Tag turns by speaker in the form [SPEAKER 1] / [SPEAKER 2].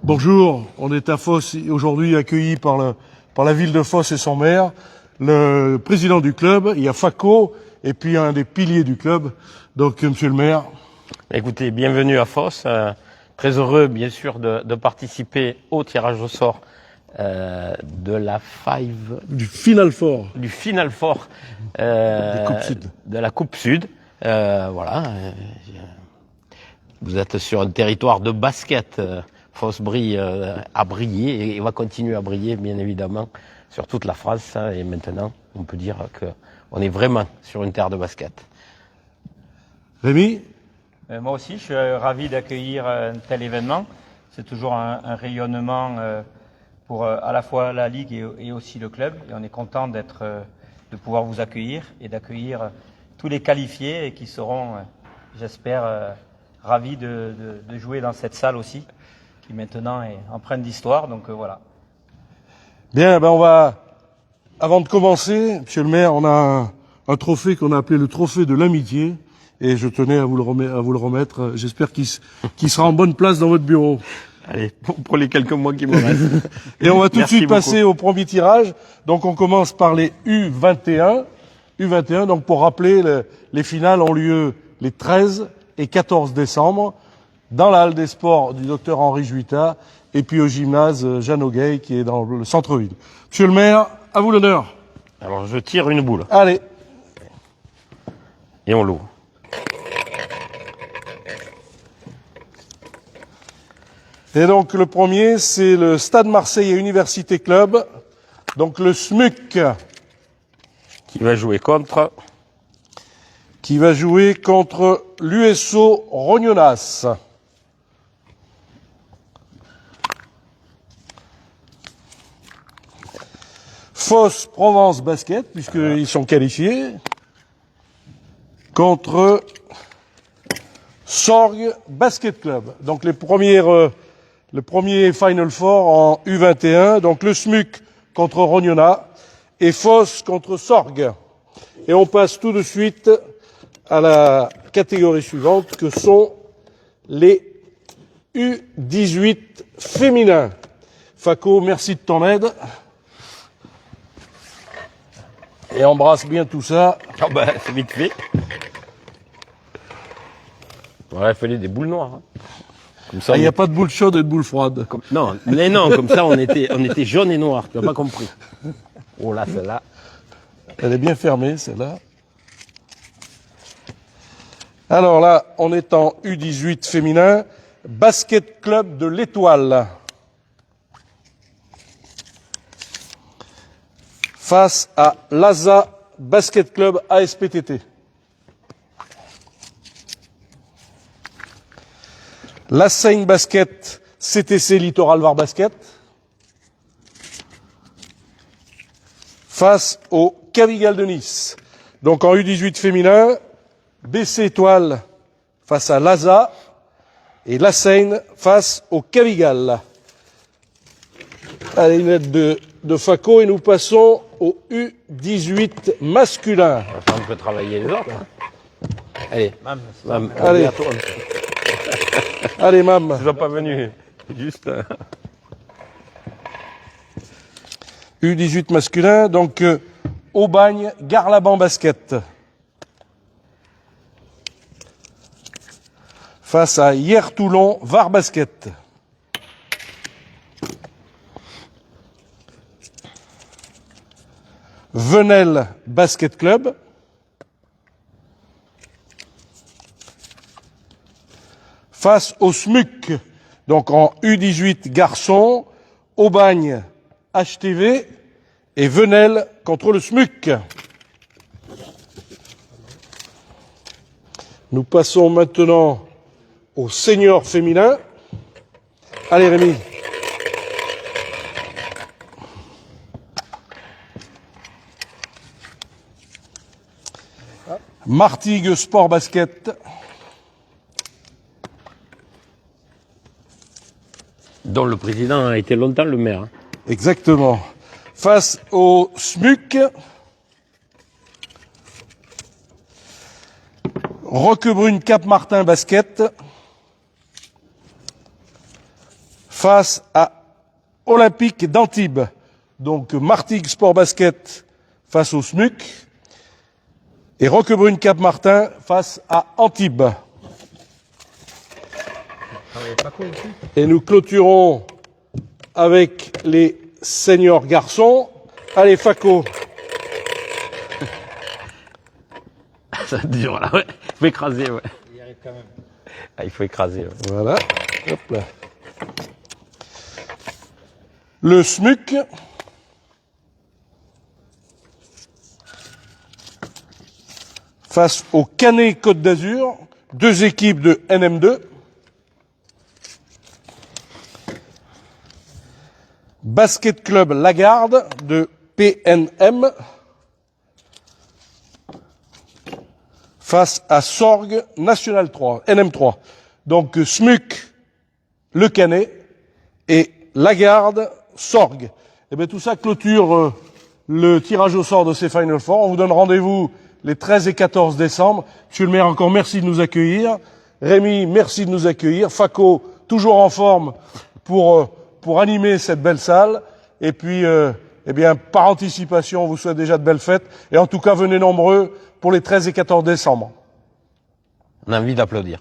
[SPEAKER 1] Bonjour, on est à Fos aujourd'hui accueilli par la ville de Fos et son maire, le président du club, il y a Faco et puis un des piliers du club, donc monsieur le maire.
[SPEAKER 2] Écoutez, bienvenue à Fos, très heureux bien sûr de participer au tirage au sort de la
[SPEAKER 1] Du Final Four.
[SPEAKER 2] Du Final Four de la Coupe Sud. Voilà. Vous êtes sur un territoire de basket. Fos brille, a brillé et va continuer à briller, bien évidemment, sur toute la France. Et maintenant, on peut dire qu'on est vraiment sur une terre de basket.
[SPEAKER 1] Rémi?
[SPEAKER 3] Moi aussi, je suis ravi d'accueillir un tel événement. C'est toujours un rayonnement pour à la fois la Ligue et aussi le club. Et on est content de pouvoir vous accueillir et d'accueillir tous les qualifiés et qui seront, j'espère, ravis de jouer dans cette salle aussi, qui maintenant est empreinte d'histoire. Donc voilà.
[SPEAKER 1] Bien, on va, avant de commencer, monsieur le maire, on a un trophée qu'on a appelé le trophée de l'amitié. Et je tenais à vous le remettre. J'espère qu'il sera en bonne place dans votre bureau.
[SPEAKER 2] Allez, pour les quelques mois qui me restent.
[SPEAKER 1] Et on va tout de suite passer au premier tirage. Donc on commence par les U21. U21, donc pour rappeler, les finales ont lieu les 13 et 14 décembre dans la halle des sports du docteur Henri Juita et puis au gymnase Jeanne Augueil qui est dans le centre-ville. Monsieur le maire, à vous l'honneur.
[SPEAKER 2] Alors je tire une boule.
[SPEAKER 1] Allez.
[SPEAKER 2] Et on l'ouvre.
[SPEAKER 1] Et donc le premier, c'est le Stade Marseille et Université Club, donc le SMUC.
[SPEAKER 2] Qui va jouer contre
[SPEAKER 1] l'USO Rognonas. Fos Provence Basket, puisqu'ils sont qualifiés, contre Sorgues Basket Club. Donc le premier Final Four en U21, donc le SMUC contre Rognona et Fos contre Sorgues. Et on passe tout de suite à la catégorie suivante que sont les U18 féminins. Faco, merci de ton aide. Et embrasse bien tout ça.
[SPEAKER 2] Ah c'est vite fait. Voilà, il fallait des boules noires.
[SPEAKER 1] Il n'y a pas de boule chaude et de boule froide.
[SPEAKER 2] Non, comme ça on était jaune et noir, tu n'as pas compris. Oh là, celle-là.
[SPEAKER 1] Elle est bien fermée, celle-là. Alors là, on est en U18 féminin, Basket Club de l'Étoile. Face à l'ASA Basket Club ASPTT. La Seine Basket, CTC Littoral Var Basket, face au Cavigal de Nice. Donc en U18 féminin, BC Étoile face à l'ASA et La Seine face au Cavigal. Allez, une aide de Faco et nous passons au U18 masculin.
[SPEAKER 2] On peut travailler les autres. Allez, Mam,
[SPEAKER 1] allez. Allez, Mam.
[SPEAKER 2] Tu n'es pas venu. Juste.
[SPEAKER 1] U18 masculin, donc Aubagne, Garlaban Basket. Face à Hier-Toulon, Var Basket. Venelle Basket Club. Face au SMUC, donc en U18 garçons, Aubagne HTV et Venelle contre le SMUC. Nous passons maintenant au senior féminin. Allez Rémi. Martigues Sport Basket.
[SPEAKER 2] Dont le président a été longtemps le maire.
[SPEAKER 1] Exactement. Face au SMUC, Roquebrune Cap Martin Basket. face à Olympique d'Antibes. Donc Martigues Sport Basket face au SMUC et Roquebrune Cap-Martin face à Antibes. Et nous clôturons avec les seniors garçons. Allez, Faco.
[SPEAKER 2] C'est dur, là, ouais. Il faut écraser, ouais.
[SPEAKER 3] Il y arrive quand même.
[SPEAKER 2] Ah, il faut écraser, ouais.
[SPEAKER 1] Voilà. Hop là. Le SMUC. Face au Canet Côte d'Azur. Deux équipes de NM2. Basket Club Lagarde de PNM face à Sorgue National 3, NM3. Donc SMUC, le Canet et Lagarde, Sorgue. Et bien tout ça clôture le tirage au sort de ces Final Four. On vous donne rendez-vous les 13 et 14 décembre. Monsieur le maire, encore merci de nous accueillir. Rémi, merci de nous accueillir. Faco, toujours en forme pour animer cette belle salle. Et puis, eh bien, par anticipation, on vous souhaite déjà de belles fêtes. Et en tout cas, venez nombreux pour les 13 et 14 décembre.
[SPEAKER 2] On a envie d'applaudir.